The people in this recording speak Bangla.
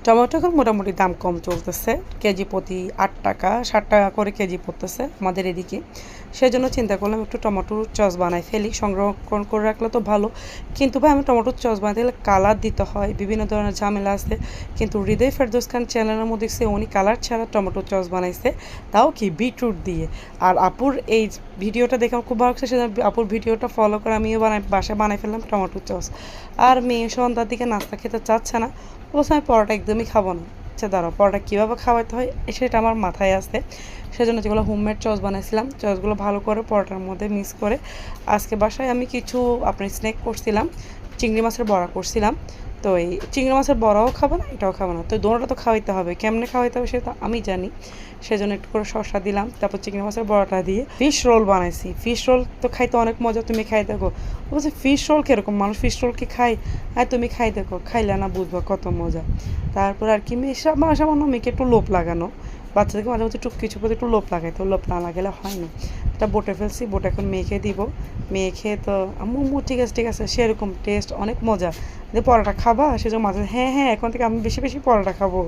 টমেটো এখন মোটামুটি দাম কম চলতেছে, কেজি প্রতি 8 টাকা 60 টাকা করে কেজি পড়তেছে আমাদের এদিকে। সেজন্য চিন্তা করলাম একটু টমেটোর চস বানাই ফেলি, সংরক্ষণ করে রাখলে তো ভালো। কিন্তু ভাই আমি টমেটোর চস বানাতে গেলে কালার দিতে হয়, বিভিন্ন ধরনের ঝামেলা আছে। কিন্তু হৃদয় ফেরদৌস খান চ্যানেলের মধ্যে দেখছি উনি কালার ছাড়া টমেটোর চস বানাইছে, তাও কি বিটরুট দিয়ে। আর আপুর এই ভিডিওটা দেখে আমার খুব ভালো লাগছে, সেজন্য আপুর ভিডিওটা ফলো করে আমিও বাসায় বানাই ফেললাম টমেটোর চস। আর মেয়ে সন্ধ্যার দিকে নাস্তা খেতে চাচ্ছে না, বলছে আমি পরোটা একদমই খাবো না। আচ্ছা দাঁড়াও, পরোটা কীভাবে খাওয়াতে হয় সেটা আমার মাথায় আছে। সেজন্য যেগুলো হোমমেড চস বানাইছিলাম, চসগুলো ভালো করে পরোটার মধ্যে মিক্স করে আজকে বাসায় আমি কিছু আপনার স্ন্যাক করছিলাম, চিংড়ি মাছের বড়া করছিলাম। তো এই চিংড়ি মাছের বড়াও খাবো না, এটাও খাবো না, তো দোনোটা তো খাওয়াইতে হবে, কেমনে খাওয়াইতে হবে সেটা আমি জানি। সেজন্য একটু করে শসা দিলাম, তারপর চিংড়ি মাছের বড়াটা দিয়ে ফিশ রোল বানাইছি। ফিশ রোল তো খাইতে অনেক মজা, তুমি খাই দেখো। বলছে ফিশ রোল কীরকম, মানুষ ফিশ রোল কি খায়? হ্যাঁ তুমি খাই দেখো, খাইলে না বুঝবো কত মজা। তারপর আর কি সামান্য মেয়েকে একটু লোভ লাগানো, বাচ্চাদেরকে মাঝে মাঝে একটু কিছু প্রতি একটু লোভ লাগাই, তো লোভ না লাগালে হয় না। এটা বটে ফেলছি, বটে এখন মেখে দিব। মেখে তো আম্মু ঠিক আছে ঠিক আছে, সেরকম টেস্ট অনেক মজা। যে পরোটা খাবা, সেজন্য মাঝে হ্যাঁ হ্যাঁ এখন থেকে আমি বেশি বেশি পরোটা খাবো।